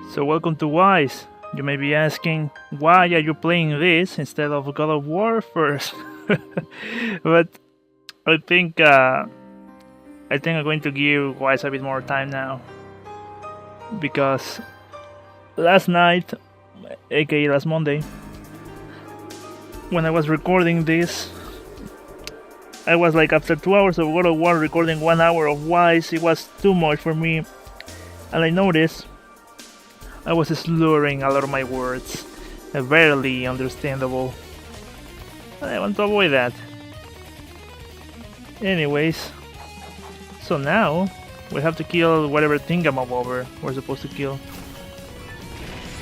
So welcome to Wise. You may be asking, why are you playing this instead of God of War first? But I think I'm going to give Wise a bit more time now because last night, aka last Monday, when I was recording this, I was like after 2 hours of God of War recording 1 hour of Wise, it was too much for me, and I noticed I was slurring a lot of my words, barely understandable. I want to avoid that. Anyways, so now we have to kill whatever thingamabobber we're supposed to kill.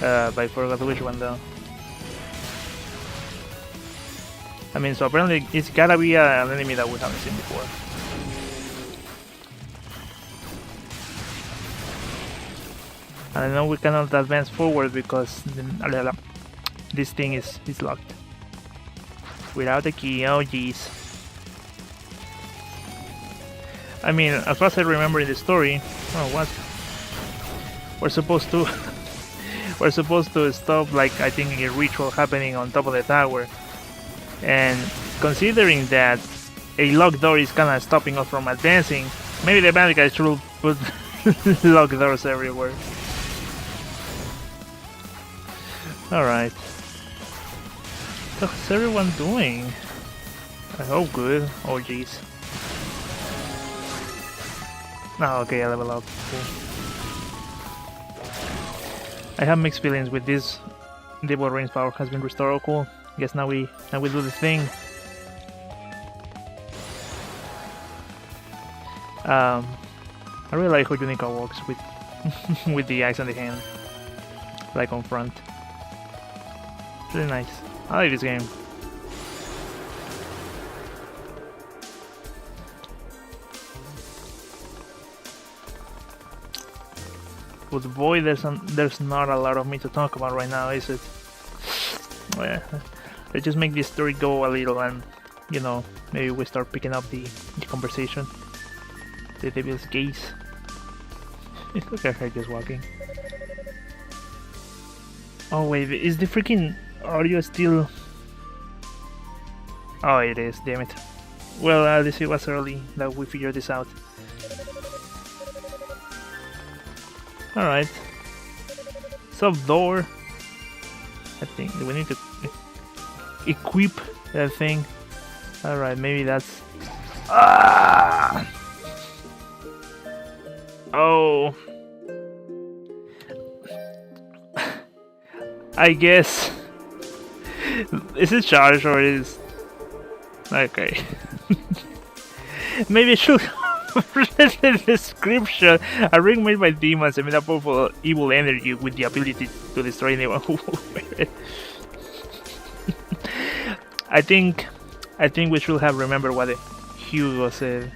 But I forgot which one though. I mean, so apparently it's gotta be an enemy that we haven't seen before. And I know we cannot advance forward because this thing is locked. Without a key, oh jeez. I mean, as far as I remember in the story, oh what? We're supposed to we're supposed to stop, like, I think a ritual happening on top of the tower. And considering that a locked door is kinda stopping us from advancing, maybe the bad guys should put locked doors everywhere. Alright. What's everyone doing? I hope good. Oh jeez. Oh, okay, I level up. Cool. I have mixed feelings with this. Devil Rain's power has been restored. Oh, cool. Guess now we do the thing. I really like how Unica walks with with the axe in the hand, like on front. Really nice. I like this game. With boy, there's not a lot of me to talk about right now, is it? Yeah. Let's just make this story go a little, and you know, maybe we start picking up the conversation. The devil's gaze. Look at her just walking. Oh wait, is the freaking audio still? Oh, it is. Damn it. Well, at least it was early that we figured this out. Alright. Sub door. I think we need to equip that thing. Alright, maybe that's... Ah! Oh. I guess. Is it charged or is... Okay. Maybe it should... the description: a ring made by demons emit a powerful evil energy with the ability to destroy anyone who wears it. I think we should have remembered what Hugo said.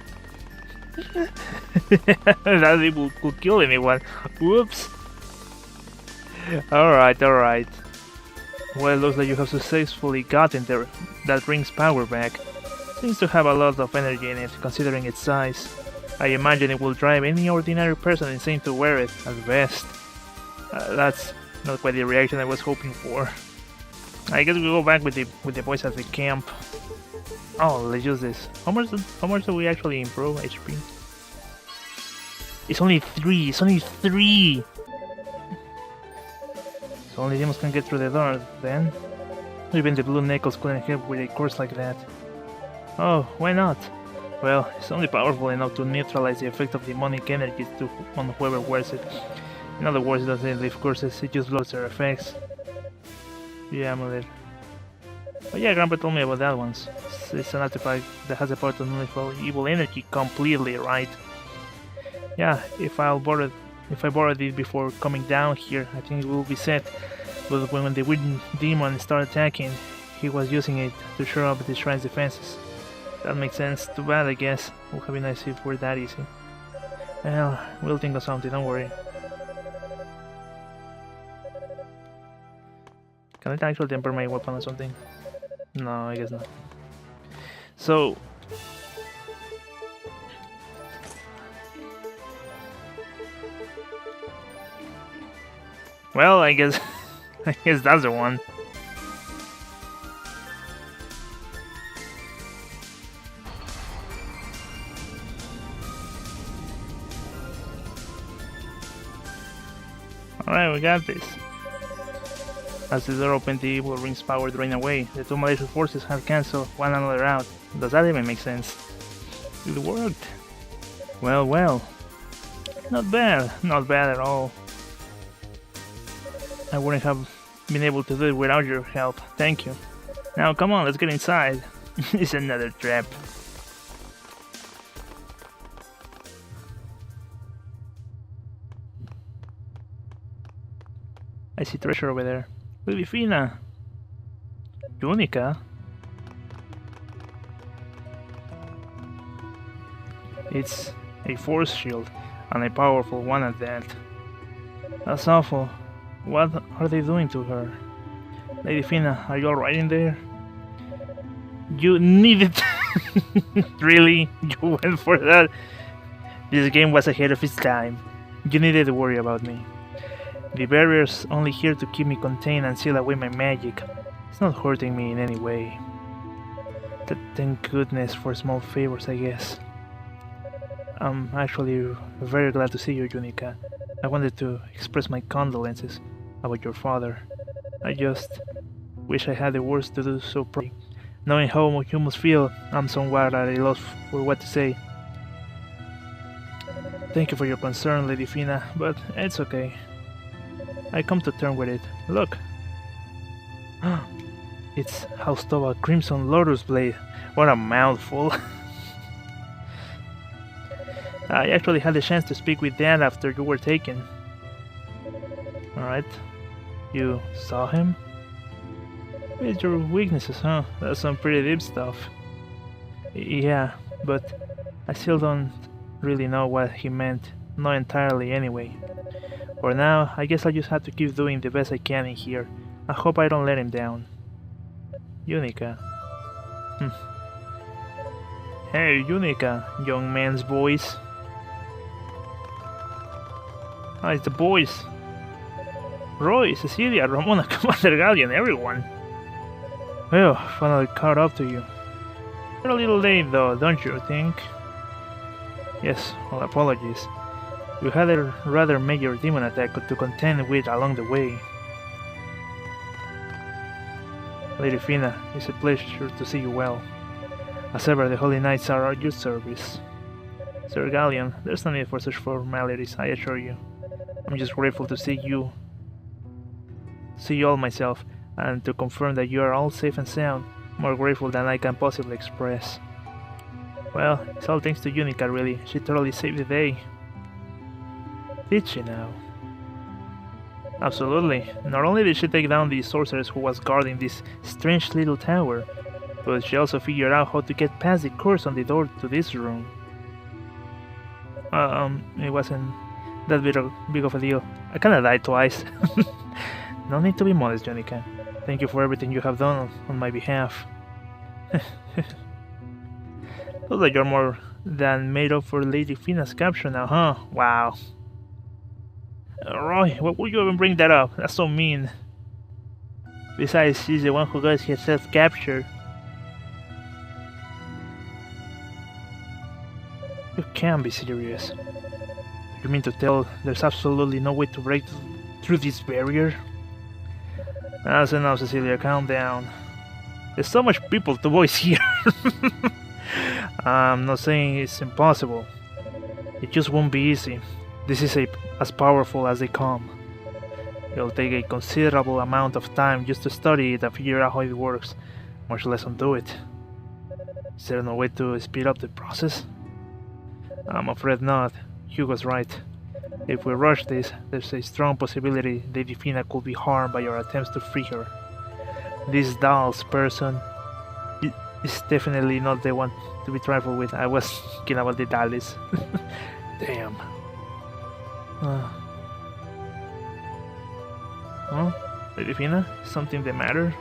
That it could kill anyone. Whoops. Alright. Well, it looks like you have successfully gotten that ring's power back. Seems to have a lot of energy in it, considering its size. I imagine it will drive any ordinary person insane to wear it, at best. That's not quite the reaction I was hoping for. I guess we'll go back with the boys at the camp. Oh, let's use this. How much do we actually improve HP? It's only 3! It's only 3! So only demons can get through the door, then? Even the blue knuckles couldn't help with a course like that. Oh, why not? Well, it's only powerful enough to neutralize the effect of demonic energy on whoever wears it. In other words, it doesn't leave curses, it just blocks their effects. Yeah, amulet. Oh yeah, Grandpa told me about that once. It's an artifact that has the power to nullify evil energy completely, right? Yeah, if I borrowed it before coming down here, I think it will be set. But when the wind demon started attacking, he was using it to shore up the shrine's defenses. That makes sense. Too bad, I guess. Would have been nice if it were that easy. Well, we'll think of something, don't worry. Can I actually temper my weapon or something? No, I guess not. So... Well, I guess I guess that's the one. Alright, we got this. As the door opened, the evil ring's power drained away. The two malicious forces had cancelled one another out. Does that even make sense? It worked. Well, well. Not bad. Not bad at all. I wouldn't have been able to do it without your help. Thank you. Now, come on, let's get inside. It's another trap. I see treasure over there. Lady Feena. Unica. It's a force shield, and a powerful one at that. That's awful. What are they doing to her? Lady Feena, are you alright in there? You needed... Really? You went for that? This game was ahead of its time. You needed to worry about me. The barrier's only here to keep me contained and seal away my magic. It's not hurting me in any way. Thank goodness for small favors, I guess. I'm actually very glad to see you, Unica. I wanted to express my condolences about your father. I just wish I had the words to do so properly. Knowing how you must feel, I'm somewhat at a loss for what to say. Thank you for your concern, Lady Feena, but it's okay. I come to terms with it. Look! It's housed of a crimson lotus blade. What a mouthful! I actually had the chance to speak with Dad after you were taken. Alright. You saw him? It's your weaknesses, huh? That's some pretty deep stuff. Yeah, but I still don't really know what he meant. Not entirely, anyway. For now, I guess I just have to keep doing the best I can in here. I hope I don't let him down. Unica. Hey, Unica, young man's voice. Ah, it's the boys. Roy, Cecilia, Ramona, Commander Galleon, everyone. Well, finally caught up to you. You're a little late though, don't you think? Yes, well, apologies. We had a rather major demon attack to contend with along the way. Lady Feena, it's a pleasure to see you well. As ever, the Holy Knights are at your service. Sir Galleon, there's no need for such formalities, I assure you. I'm just grateful to see you all myself, and to confirm that you are all safe and sound, more grateful than I can possibly express. Well, it's all thanks to Unica, really. She totally saved the day. Did she now? Absolutely. Not only did she take down the sorceress who was guarding this strange little tower, but she also figured out how to get past the curse on the door to this room. It wasn't that big of a deal. I kinda died twice. No need to be modest, Unica. Thank you for everything you have done on my behalf. Looks like you're more than made up for Lady Feena's capture now, huh? Wow. Roy, why would you even bring that up? That's so mean. Besides, she's the one who got herself captured. You can't be serious. You mean to tell there's absolutely no way to break through this barrier? That's enough, Cecilia, calm down. There's so much people to voice here. I'm not saying it's impossible. It just won't be easy. This is as powerful as they come. It'll take a considerable amount of time just to study it and figure out how it works, much less undo it. Is there no way to speed up the process? I'm afraid not. Hugo's right. If we rush this, there's a strong possibility Lady Feena could be harmed by our attempts to free her. This Dolls person is definitely not the one to be trifled with. I was thinking about the Dallas. Damn. Huh? Lady Feena? Something the matter?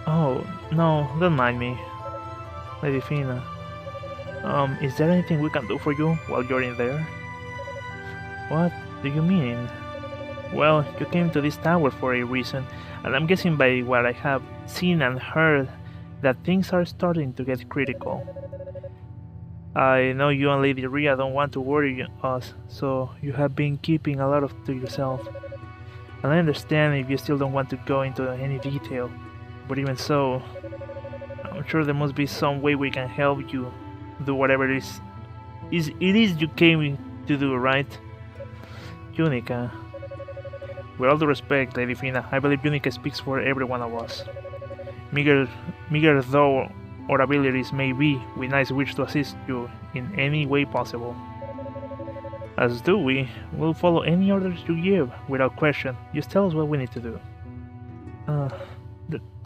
Oh, no, don't mind me. Lady Feena. Is there anything we can do for you while you're in there? What do you mean? Well, you came to this tower for a reason, and I'm guessing by what I have seen and heard that things are starting to get critical. I know you and Lady Rhea don't want to worry us, so you have been keeping a lot of to yourself. And I understand if you still don't want to go into any detail, but even so, I'm sure there must be some way we can help you do whatever it is you came to do, right? Unica. With all due respect, Lady Feena, I believe Unica speaks for every one of us. Meager though our abilities may be, we nice wish to assist you in any way possible. As do we, we'll follow any orders you give, without question. Just tell us what we need to do.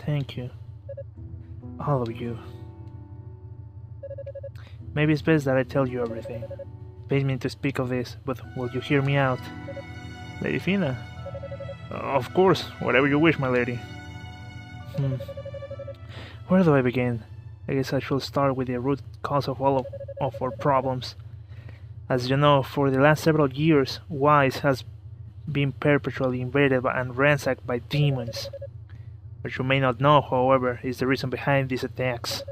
Thank you. All of you. Maybe it's best that I tell you everything. Pain me to speak of this, but will you hear me out? Lady Feena? Of course, whatever you wish, my lady. Where do I begin? I guess I should start with the root cause of all of our problems. As you know, for the last several years, Wise has been perpetually invaded and ransacked by demons. What you may not know, however, is the reason behind these attacks.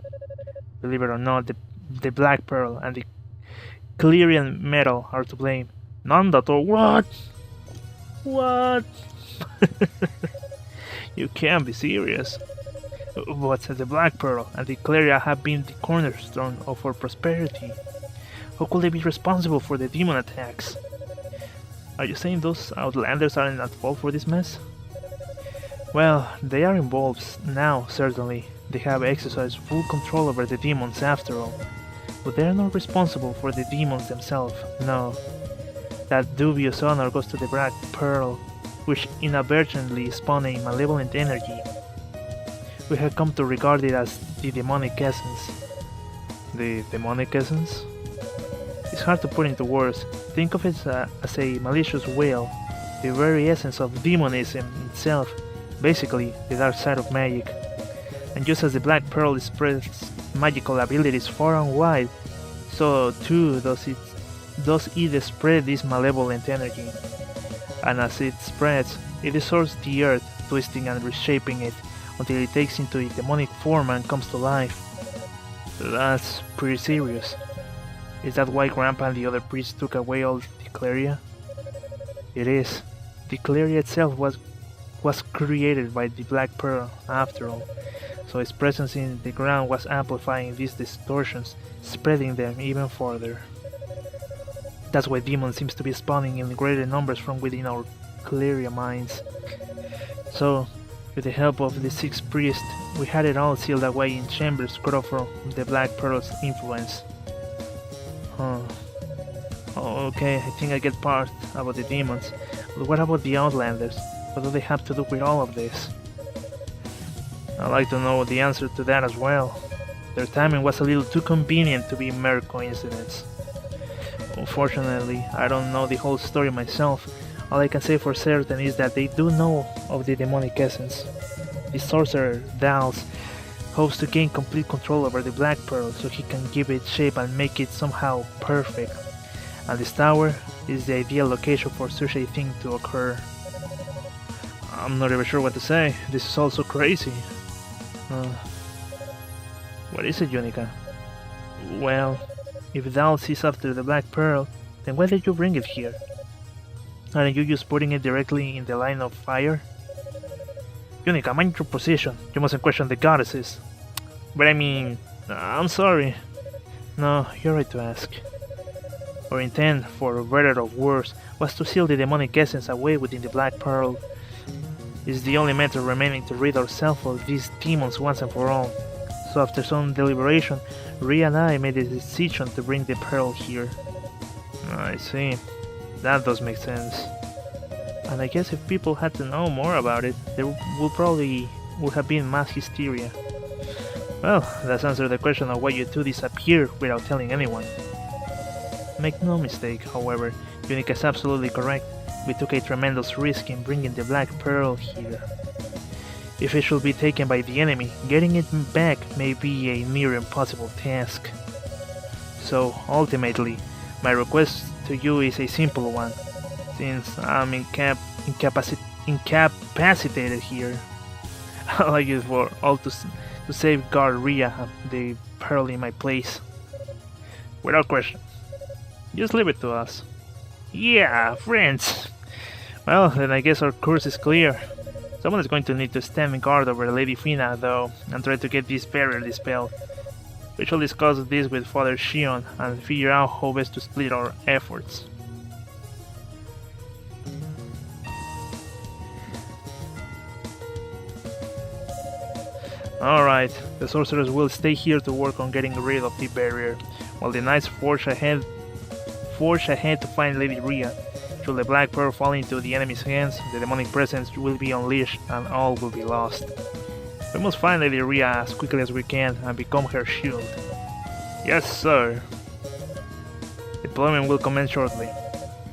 Believe it or not, the Black Pearl and the Clearian Metal are to blame. None that or what? What? You can't be serious. But the Black Pearl and the Clearia have been the cornerstone of our prosperity. How could they be responsible for the demon attacks? Are you saying those outlanders aren't at fault for this mess? Well, they are involved now, certainly. They have exercised full control over the demons after all. But they are not responsible for the demons themselves, no. That dubious honor goes to the Black Pearl, which inadvertently spawned a malevolent energy. We have come to regard it as the demonic essence. The demonic essence? It's hard to put into words. Think of it as a malicious will, the very essence of demonism itself, basically the dark side of magic. And just as the Black Pearl spreads magical abilities far and wide, so too does it spread this malevolent energy. And as it spreads, it distorts the earth, twisting and reshaping it until it takes into a demonic form and comes to life. That's pretty serious. Is that why Grandpa and the other priests took away all the Clearia? It is. The Clearia itself was created by the Black Pearl, after all, so its presence in the ground was amplifying these distortions, spreading them even further. That's why demons seems to be spawning in greater numbers from within our Clearia minds. So, with the help of the 6 priests, we had it all sealed away in chambers cut off from the Black Pearl's influence. Oh, okay, I think I get part about the demons, but what about the Outlanders? What do they have to do with all of this? I'd like to know the answer to that as well. Their timing was a little too convenient to be mere coincidence. Unfortunately, I don't know the whole story myself. All I can say for certain is that they do know of the demonic essence. The sorcerer, Dals, hopes to gain complete control over the Black Pearl so he can give it shape and make it somehow perfect. And this tower is the ideal location for such a thing to occur. I'm not even sure what to say. This is all so crazy. What is it, Unica? Well, if Dals is after the Black Pearl, then why did you bring it here? Aren't you just putting it directly in the line of fire? Unica, mind your position. You mustn't question the goddesses. But I mean, I'm sorry. No, you're right to ask. Our intent, for better or worse, was to seal the demonic essence away within the Black Pearl. It's the only method remaining to rid ourselves of these demons once and for all. So after some deliberation, Rhea and I made the decision to bring the Pearl here. I see. That does make sense. And I guess if people had to know more about it, there would have been mass hysteria. Well, that's answered the question of why you two disappeared without telling anyone. Make no mistake, however, Unica is absolutely correct. We took a tremendous risk in bringing the Black Pearl here. If it should be taken by the enemy, getting it back may be a near impossible task. So, ultimately, my request to you is a simple one. since I'm incapacitated here. I'd like you for all to safeguard Rhea and the pearl in my place. Without question. Just leave it to us. Yeah, friends! Well, then I guess our course is clear. Someone is going to need to stand guard over Lady Feena, though, and try to get this barrier dispelled. We shall discuss this with Father Shion and figure out how best to split our efforts. Alright, the sorcerers will stay here to work on getting rid of the barrier, while the knights forge ahead to find Lady Rhea. Should the Black Pearl fall into the enemy's hands, the demonic presence will be unleashed and all will be lost. We must find Lady Rhea as quickly as we can and become her shield. Yes, sir. Deployment will commence shortly.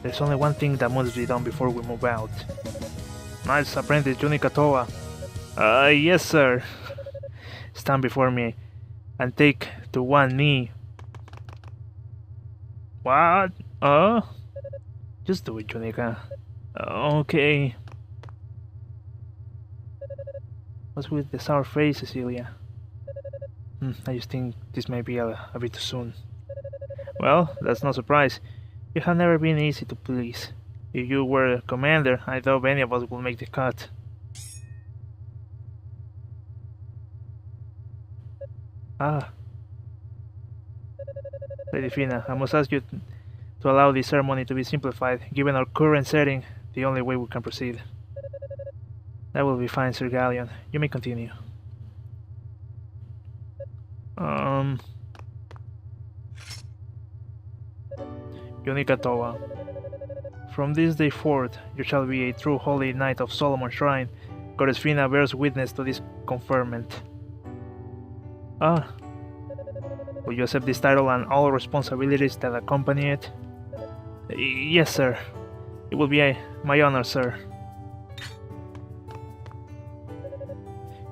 There's only one thing that must be done before we move out. Knight's apprentice Junika Towa. Yes, sir. Stand before me and take to one knee. What? Just do it, Junika. Okay. What's with the sour face, Cecilia? I just think this may be a bit too soon. Well, that's no surprise. You have never been easy to please. If you were a commander, I doubt any of us will make the cut. Lady Feena, I must ask you to allow the ceremony to be simplified. Given our current setting, the only way we can proceed. That will be fine, Sir Galleon. You may continue. Junika Towa. From this day forth, you shall be a true holy knight of Solomon's Shrine. Goddess Feena bears witness to this conferment. Will you accept this title and all responsibilities that accompany it? Yes, sir. It will be my honor, sir.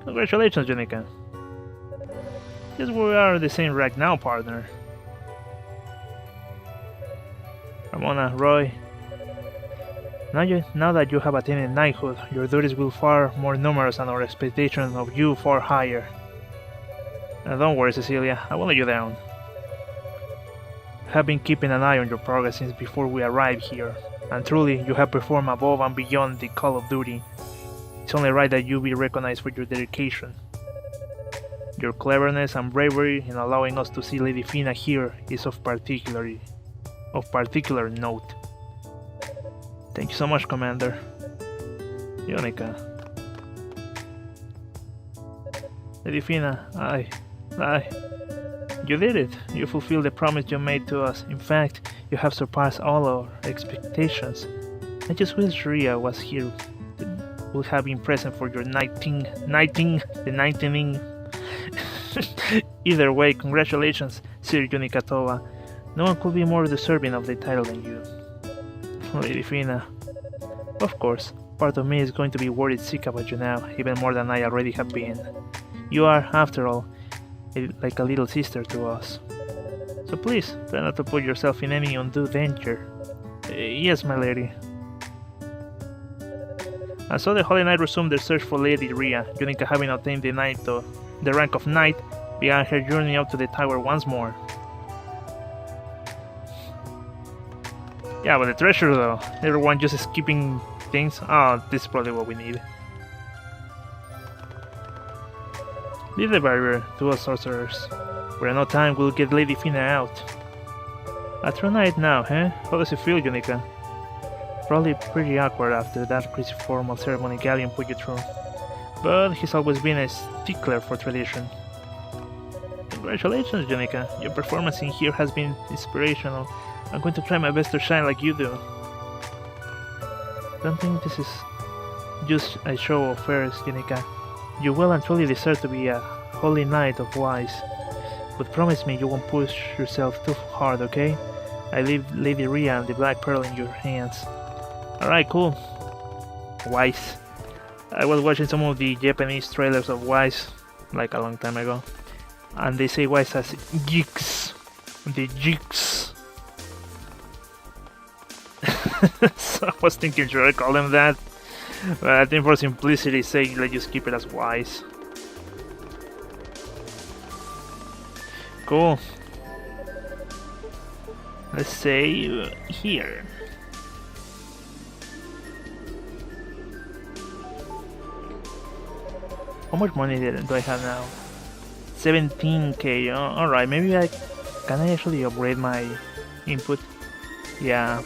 Congratulations, Junika. Guess we are the same rank now, partner. Ramona, Roy. Now that you have attained knighthood, your duties will be far more numerous and our expectations of you far higher. Don't worry, Cecilia, I won't let you down. I have been keeping an eye on your progress since before we arrived here, and truly you have performed above and beyond the call of duty. It's only right that you be recognized for your dedication. Your cleverness and bravery in allowing us to see Lady Feena here is of particular note. Thank you so much, Commander. Junika. Lady Feena, you did it. You fulfilled the promise you made to us. In fact, you have surpassed all our expectations. I just wish Rhea was here. Would have been present for your knighting. Either way, congratulations, Sir Junika Towa. No one could be more deserving of the title than you. Lady Feena. Of course, part of me is going to be worried sick about you now, even more than I already have been. You are, after all, like a little sister to us. So please, try not to put yourself in any undue danger. Yes, my lady. And so the Holy Knight resumed their search for Lady Rhea. Junika, having obtained the rank of knight, began her journey up to the tower once more. Yeah, but the treasure though. Everyone just skipping things. Oh, this is probably what we need. Leave the barrier to us sorcerers. We're in no time, we'll get Lady Feena out. A true night now, huh? How does it feel, Junika? Probably pretty awkward after that crazy formal ceremony Galleon put you through. But he's always been a stickler for tradition. Congratulations, Junika. Your performance in here has been inspirational. I'm going to try my best to shine like you do. Don't think this is just a show of fairs, Junika. You well and truly deserve to be a holy knight of wise. But promise me you won't push yourself too hard, okay? I leave Lady Rhea and the Black Pearl in your hands. Alright, cool. Wise. I was watching some of the Japanese trailers of Wise, like a long time ago. And they say Wise as geeks. The geeks. So I was thinking should I call him that, but I think for simplicity's sake, let's just keep it as Wise. Cool. Let's say here. How much money do I have now? 17k. Alright, maybe can I actually upgrade my input? Yeah.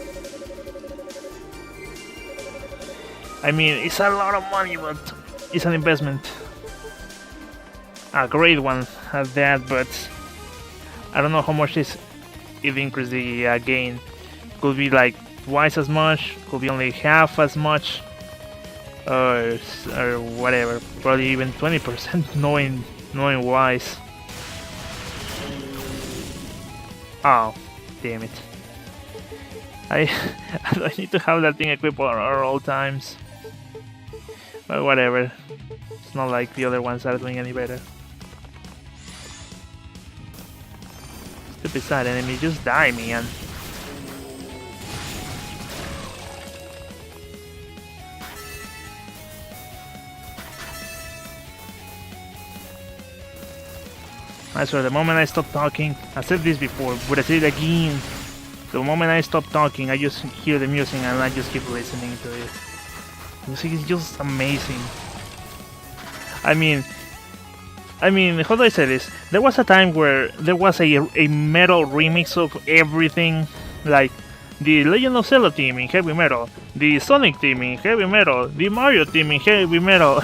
I mean, it's a lot of money, but it's an investment. A great one at that, but I don't know how much it increases the gain. Could be like twice as much, could be only half as much, or whatever. Probably even 20% knowing Wise. Oh, damn it. I need to have that thing equipped at all times. But whatever. It's not like the other ones are doing any better. Stupid side enemy, just die, man. I swear, the moment I stop talking, I said this before, but I say it again. The moment I stop talking, I just hear the music and I just keep listening to it. Music is just amazing. I mean, how do I say this? There was a time where there was a metal remix of everything, like the Legend of Zelda theme in heavy metal, the Sonic theme in heavy metal, the Mario theme in heavy metal.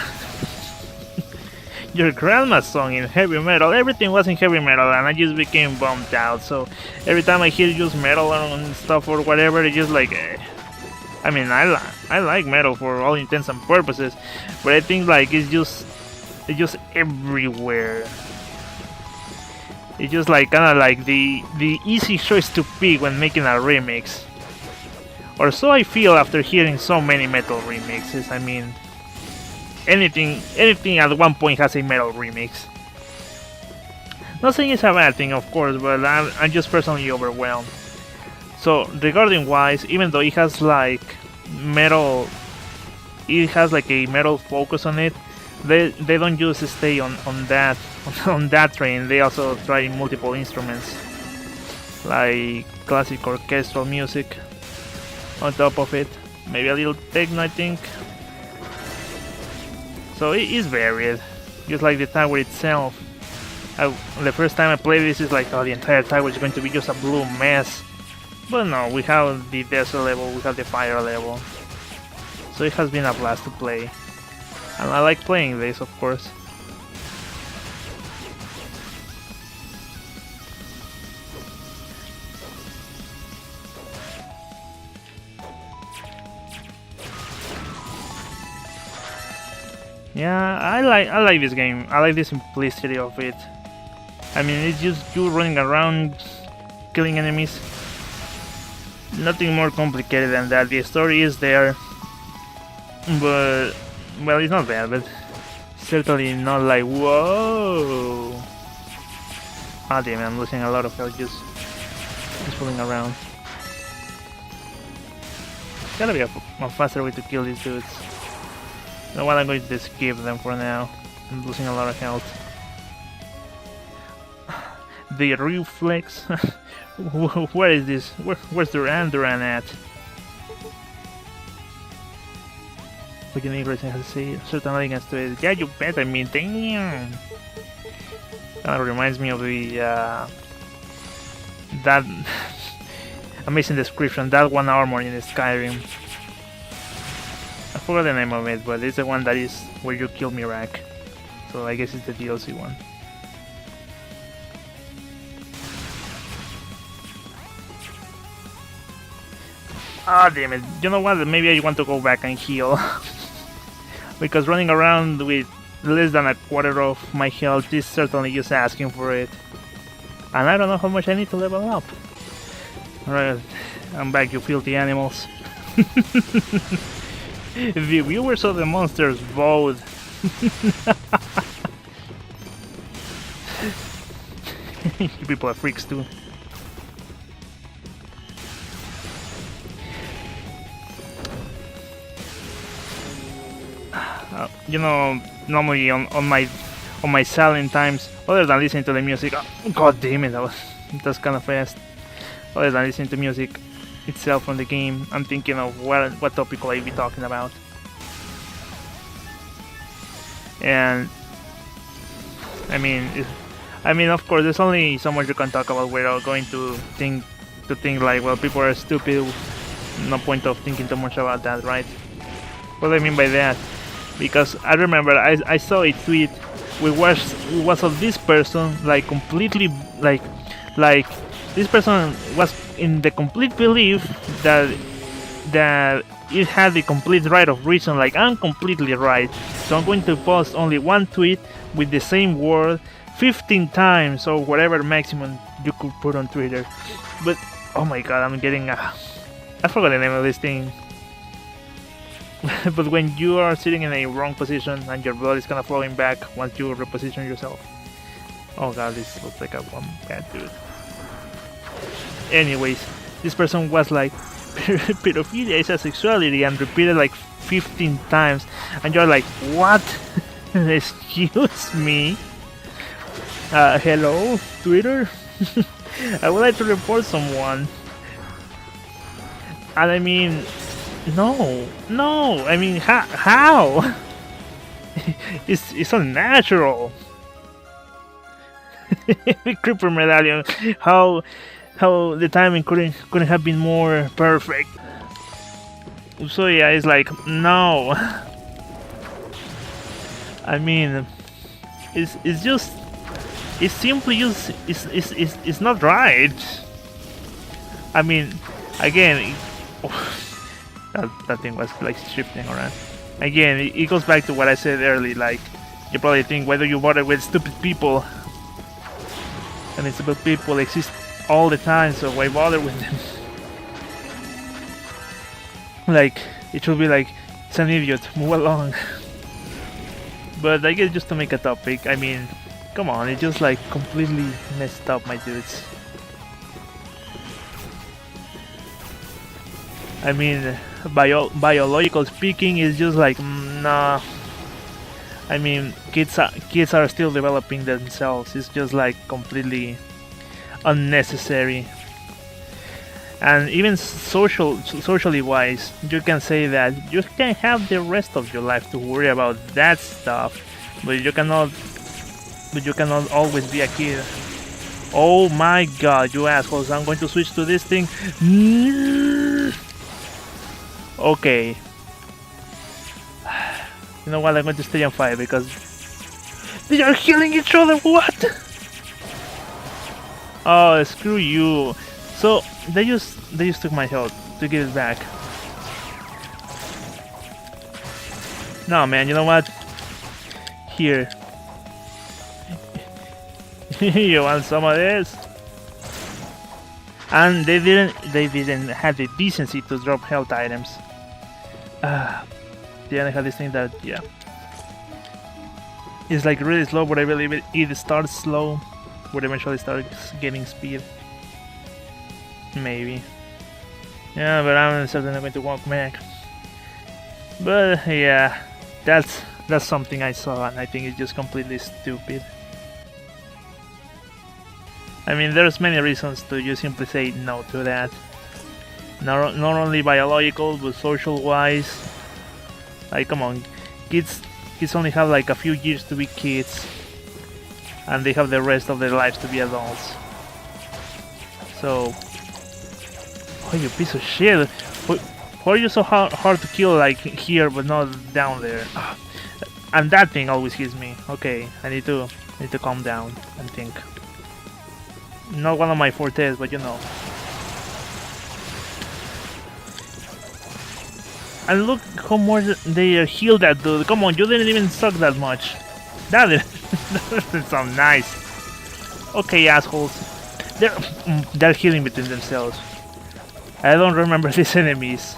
Your grandma's song in heavy metal, everything was in heavy metal, and I just became bummed out. So every time I hear just metal and stuff or whatever, it's just like, I mean, I like metal for all intents and purposes, but I think like it's just everywhere. It's just like kind of like the easy choice to pick when making a remix, or so I feel after hearing so many metal remixes. I mean, anything at one point has a metal remix. Not saying it's a bad thing, of course, but I'm just personally overwhelmed. So regarding Wise, even though it has like metal, it has like a metal focus on it. They don't just stay on that train. They also try multiple instruments, like classic orchestral music on top of it. Maybe a little techno, I think. So it is varied, just like the tower itself. The first time I played this, is like, oh, the entire tower is going to be just a blue mess. But no, we have the desert level, we have the fire level. So it has been a blast to play. And I like playing this, of course. Yeah, I like this game. I like the simplicity of it. I mean, it's just you running around, killing enemies. Nothing more complicated than that. The story is there, but well, it's not bad, but certainly not like whoa. Ah, damn it, I'm losing a lot of health just fooling around. Gotta be a faster way to kill these dudes. You know what, I'm going to skip them for now. I'm losing a lot of health. The reflex. Where is this? Where's Duran at? We can English and say certain elegance to it. Yeah, you bet. I mean, damn. Kind of reminds me of the that amazing description. That one armor in Skyrim. I forgot the name of it, but it's the one that is where you kill Mirak. So I guess it's the DLC one. Ah, damn it. You know what? Maybe I want to go back and heal. Because running around with less than a quarter of my health is certainly just asking for it. And I don't know how much I need to level up. Alright, I'm back, you filthy animals. The viewers of the monsters vote. You people are freaks too. you know, normally on my silent times, other than listening to the music. Oh, God damn it, that's kind of fast. Other than listening to music itself from the game, I'm thinking of what topic will I be talking about. And I mean, of course, there's only so much you can talk about without going to think like, well, people are stupid. No point of thinking too much about that, right? What do I mean by that? Because I remember I saw a tweet which was of this person, like completely like this person was in the complete belief that it had the complete right of reason, like I'm completely right, so I'm going to post only one tweet with the same word 15 times or whatever maximum you could put on Twitter. But oh my god, I'm getting I forgot the name of this thing. But when you are sitting in a wrong position and your blood is kind of flowing back once you reposition yourself. Oh god, this looks like a one bad dude. Anyways, this person was like, pedophilia is a sexuality, and repeated like 15 times, and you're like, what? Excuse me? Hello, Twitter? I would like to report someone. And I mean, no, I mean, how? It's unnatural. Creeper medallion, how the timing couldn't have been more perfect. So yeah, it's like, no. I mean, it's just, it's simply just, it's not right. I mean, again, that thing was like shifting around. Again, it goes back to what I said earlier. Like, you probably think, why do you bother with stupid people? And stupid people exist all the time, so why bother with them? Like, it should be like, it's an idiot, move along. But I guess just to make a topic, I mean, come on, it's just like completely messed up, my dudes. I mean, biological speaking, it's just like, nah. I mean, kids are still developing themselves. It's just like completely unnecessary. And even socially wise, you can say that you can have the rest of your life to worry about that stuff, but you cannot always be a kid. Oh my god, you assholes! I'm going to switch to this thing. Okay. You know what? I'm going to stay on fire because they are killing each other. What? Oh, screw you. So they just took my health to give it back. No, man. You know what? Here. You want some of this? And they didn't have the decency to drop health items. Then I have this thing that, yeah, it's like really slow, but I believe it starts slow, but eventually starts getting speed. Maybe. Yeah, but I'm certainly going to walk back. But yeah, that's something I saw, and I think it's just completely stupid. I mean, there's many reasons to just simply say no to that. Not only biological, but social-wise. Like, come on, kids only have like a few years to be kids, and they have the rest of their lives to be adults. So, oh, you piece of shit! Why are you so hard to kill, like here, but not down there? And that thing always hits me. Okay, I need to calm down and think. Not one of my fortes, but you know. And look how much they healed that dude. Come on, you didn't even suck that much. That doesn't sound nice. Okay, assholes. They're healing between themselves. I don't remember these enemies.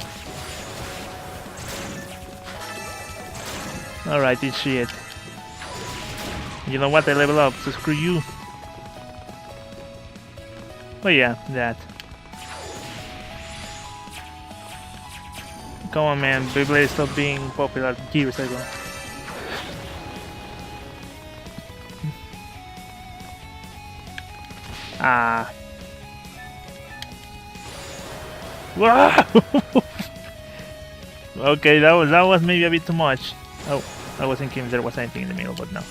Alright, it's shit. You know what? I level up, so screw you. But yeah, that. Come on, man. Beyblade stopped being popular years ago. Ah. Wow! Okay, that was maybe a bit too much. Oh, I was thinking if there was anything in the middle, but no.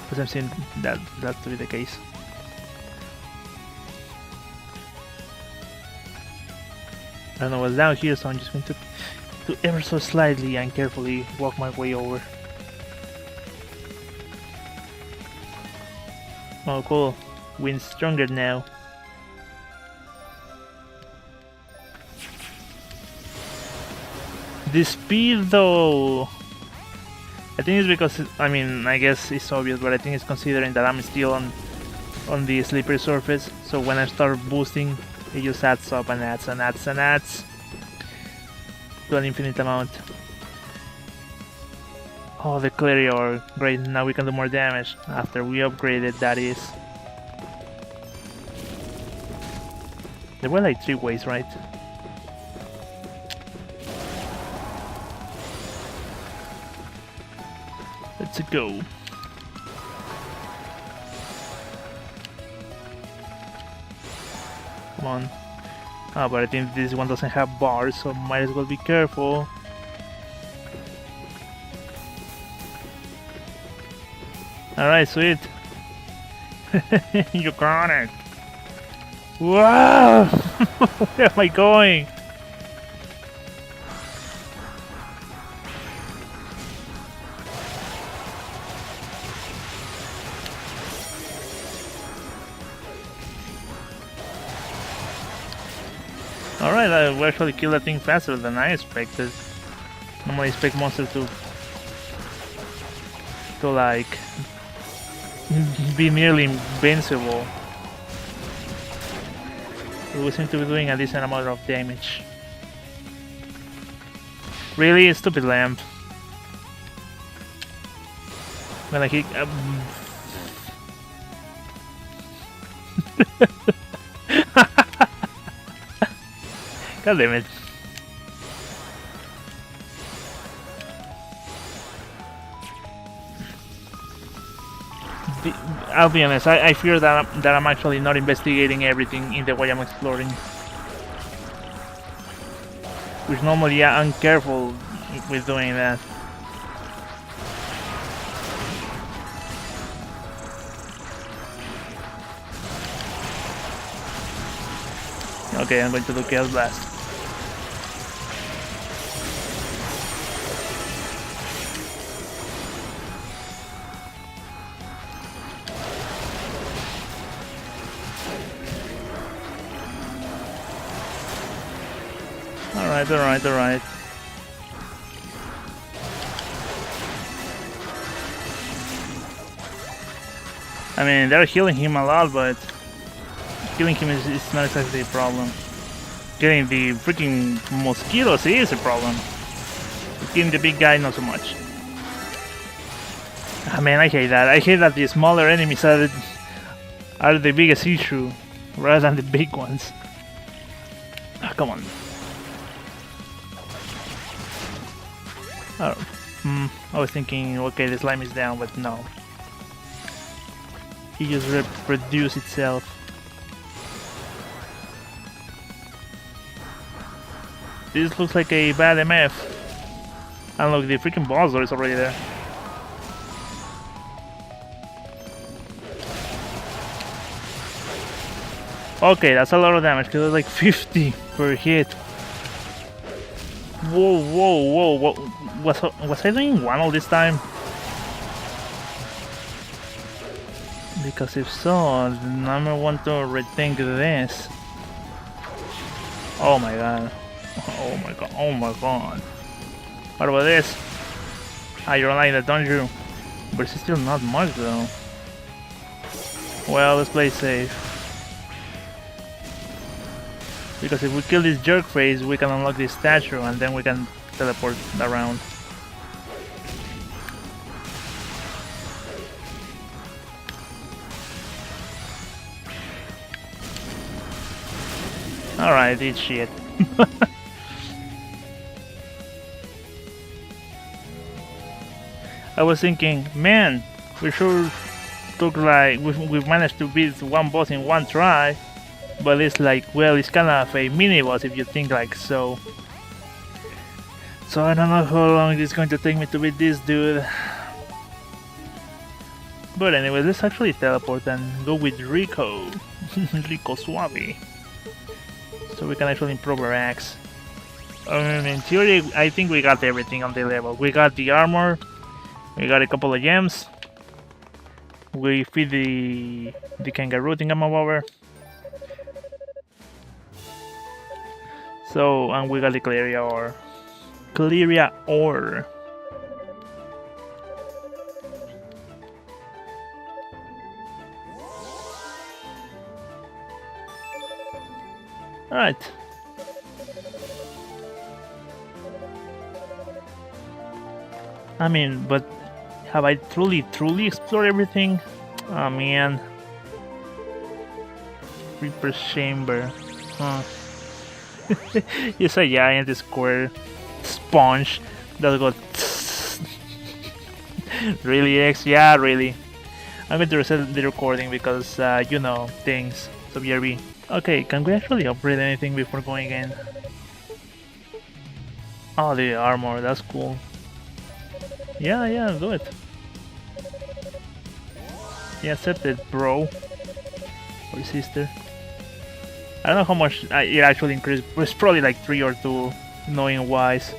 Doesn't seem that to be the case. I don't know what's down here, so I'm just going to ever so slightly and carefully walk my way over. Oh, cool. Wind's stronger now. The speed, though, I think it's because, I mean, I guess it's obvious, but I think it's considering that I'm still on the slippery surface, so when I start boosting, it just adds up and adds and adds and adds to an infinite amount. Oh, the Clarior, great, now we can do more damage, after we upgraded, that is. There were like 3 ways, right? Let's go. Come on. Ah, but I think this one doesn't have bars, so might as well be careful. Alright, sweet. You got it. Wow! Where am I going? Alright, I actually killed that thing faster than I expected. Normally I expect monsters to like be nearly invincible. We seem to be doing a decent amount of damage. Really? Stupid lamp. When I hit... God damn it. I'll be honest, I fear that I'm actually not investigating everything in the way I'm exploring. Which normally I'm careful with doing that. Okay, I'm going to do Chaos Blast. Alright. I mean, they're healing him a lot, but killing him is not exactly a problem. Getting the freaking mosquitoes is a problem. Killing the big guy, not so much. Ah, man, I hate that. I hate that the smaller enemies are the biggest issue, rather than the big ones. Ah, come on. Oh, I was thinking, okay, the slime is down, but no. He just reproduced itself. This looks like a bad MF. And look, the freaking Bowser is already there. Okay, that's a lot of damage, because it's like 50 per hit. Whoa, was I doing 1 all this time? Because if so, then I might want to rethink this. Oh my god. Oh my god. What about this? Ah, you don't like that, don't you? But it's still not much though. Well, let's play safe. Because if we kill this jerk face, we can unlock this statue and then we can teleport around. Alright, eat shit. I was thinking, man, we sure took like we managed to beat one boss in one try, but it's like, well, it's kind of a mini boss if you think like so. So I don't know how long it's going to take me to beat this dude. But anyway, let's actually teleport and go with Rico. Rico Suave. So we can actually improve our axe. In theory, I think we got everything on the level. We got the armor, we got a couple of gems, we feed the kangaroo thingamabober. So, and we got the Clearia ore. Clearia ore. Alright. I mean, but have I truly explored everything? Oh man. Reaper's Chamber. Huh. It's a giant square sponge that'll go. Really, X? Yeah, really. I'm going to reset the recording because, you know, things. So BRB. Okay, can we actually upgrade anything before going in? Oh, the armor, that's cool. Yeah, do it. Yeah, accept it, bro. Or sister. I don't know how much it actually increased, but it's probably like 3 or 2, knowing wise.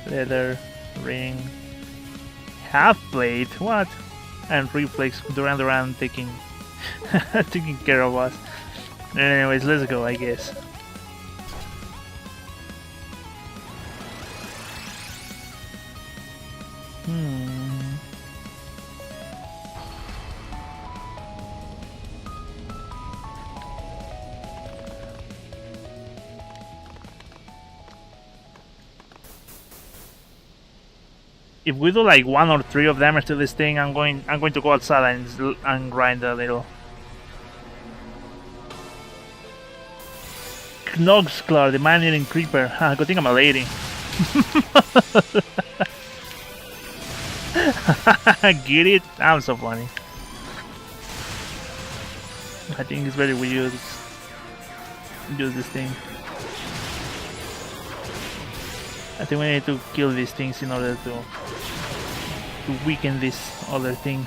Leather, ring, half plate, what? And reflex, Duran Duran taking taking care of us. Anyways, let's go, I guess. If we do like 1 or 3 of damage to this thing, I'm going to go outside and grind a little. Knoxclar, the man-eating creeper. Good thing I'm a lady. Get it? I'm so funny. I think it's better we use this thing. I think we need to kill these things in order to weaken this other thing.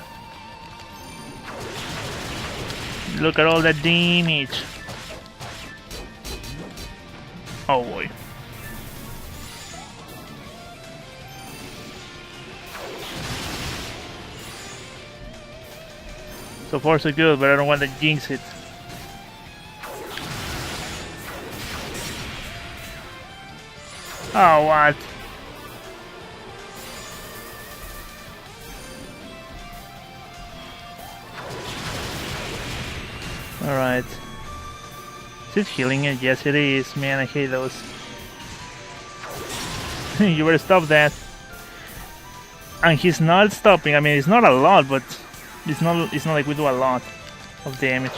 Look at all that damage. Oh boy. So far so good, but I don't want to jinx it. Oh, what? Alright. Is it healing it? Yes, it is. Man, I hate those. You better stop that. And he's not stopping. I mean, it's not a lot, but it's not like we do a lot of damage.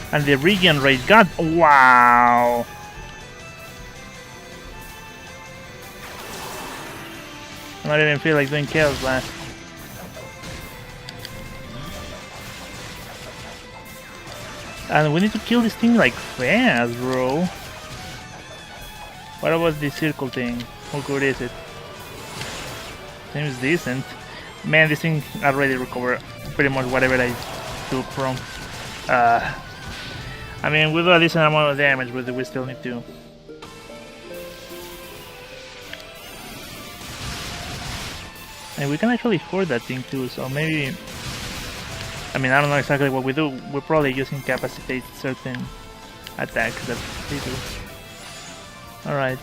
And the regen rate, god, wow! I don't even feel like doing Chaos Blast. And we need to kill this thing like fast, bro. What about the circle thing? How good is it? Seems decent. Man, this thing already recovered pretty much whatever I took from. I mean, we do a decent amount of damage, but we still need to. And we can actually afford that thing too, so maybe. I mean, I don't know exactly what we do. We're probably just incapacitate certain attacks that they do. Alright.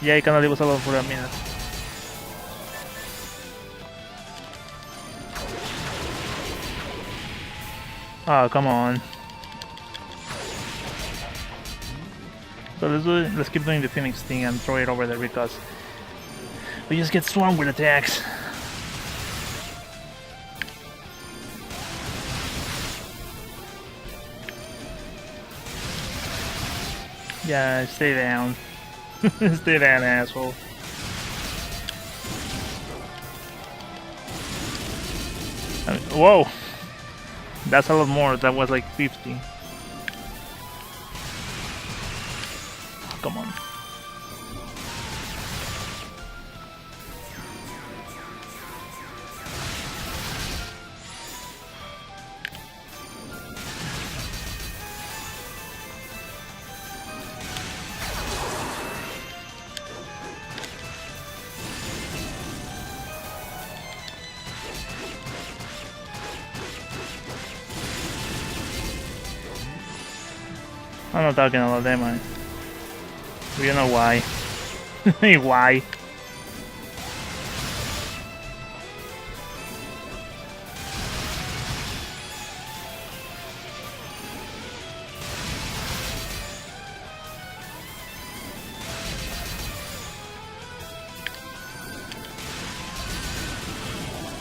Yeah, you cannot leave us alone for a minute. Oh, come on. So let's keep doing the Phoenix thing and throw it over there because we just get swarmed with attacks. Yeah, stay down. Stay down, asshole. Whoa! That's a lot more. That was like 50. Come on. I'm not talking about them, man. You know why. Why?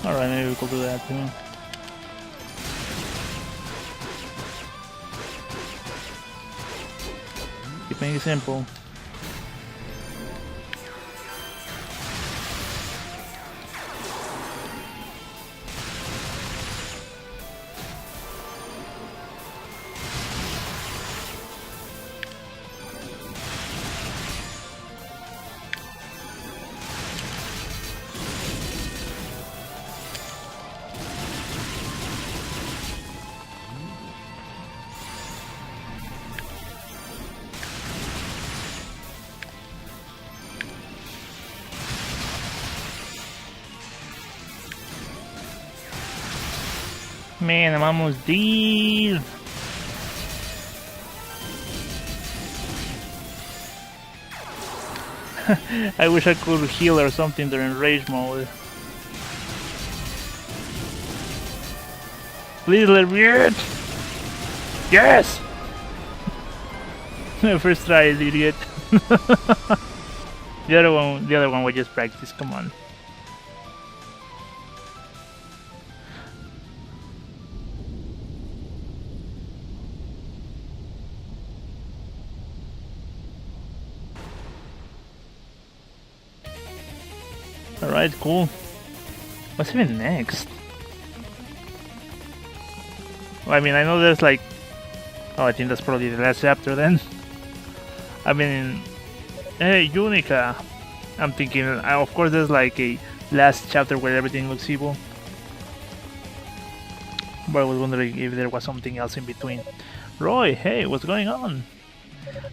Alright, maybe we could do that too. Keeping it simple. Man, I'm almost dead. I wish I could heal or something during rage mode. Please let me in. Yes! First try, idiot. The other one was just practice. Come on. Alright, cool. What's even next? Well, I mean, I know there's like... Oh, I think that's probably the last chapter then. I mean... Hey, Unica! I'm thinking, of course there's like a last chapter where everything looks evil. But I was wondering if there was something else in between. Roy, hey, what's going on?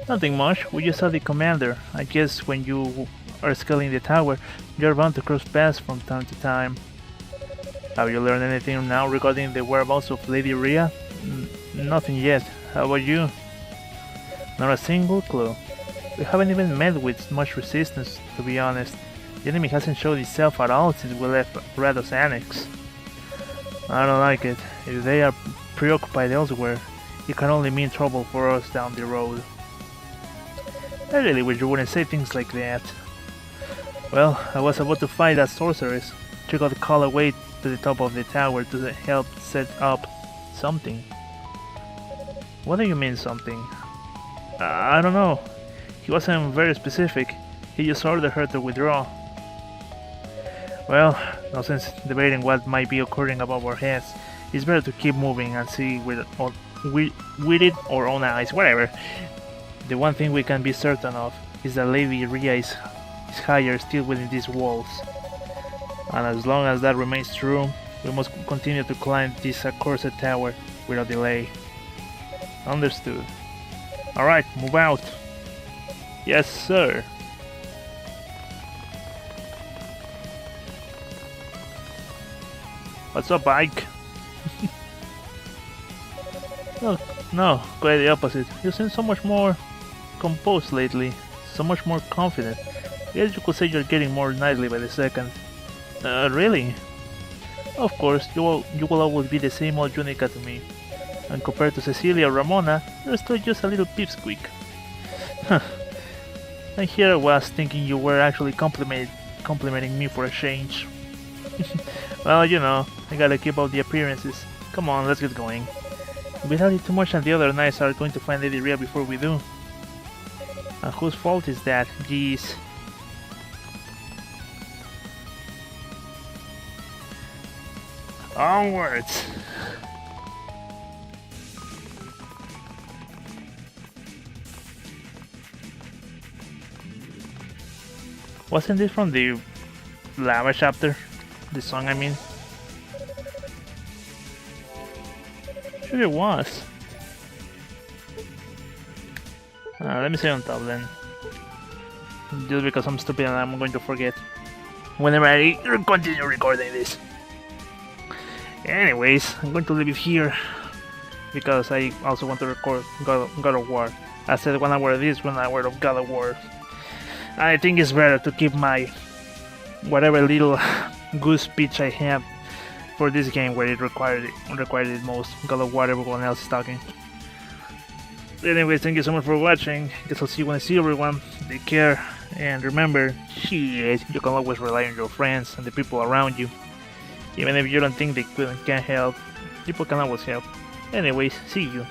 Nothing much, we just saw the commander. I guess when you are scaling the tower, you're bound to cross paths from time to time. Have you learned anything now regarding the whereabouts of Lady Rhea? Nothing yet. How about you? Not a single clue. We haven't even met with much resistance, to be honest. The enemy hasn't showed itself at all since we left Rados Annex. I don't like it. If they are preoccupied elsewhere, it can only mean trouble for us down the road. I really wish you wouldn't say things like that. Well, I was about to fight that sorceress. She got called away to the top of the tower to help set up something. What do you mean something? I don't know. He wasn't very specific. He just ordered her to withdraw. Well, no sense debating what might be occurring above our heads. It's better to keep moving and see with our own eyes, whatever. The one thing we can be certain of is that Lady Rhea is higher still within these walls. And as long as that remains true, we must continue to climb this accursed tower without delay. Understood. Alright, move out. Yes, sir. What's up, Ike? No, quite the opposite. You seem so much more composed lately, so much more confident. I guess you could say you're getting more knightly by the second. Really? Of course, you will always be the same old Unica to me. And compared to Cecilia or Ramona, you're still just a little pipsqueak. And here I was thinking you were actually complimenting me for a change. Well, you know, I gotta keep up the appearances. Come on, let's get going. We doubt it too much and the other knights are going to find Lady Rhea before we do. And whose fault is that? Jeez. Onwards! Wasn't this from the lava chapter? The song, I mean? Sure it was. Let me say on top then. Just because I'm stupid and I'm going to forget whenever I continue recording this. Anyways, I'm going to leave it here because I also want to record God of War. I said 1 hour of this, 1 hour of God of War. I think it's better to keep my whatever little good speech I have for this game where it required it most. God of War, everyone else is talking. Anyways, thank you so much for watching. Guess I'll see you when I see everyone. Take care, and remember, shit, you can always rely on your friends and the people around you. Even if you don't think they can't help, people can always help. Anyways, see you.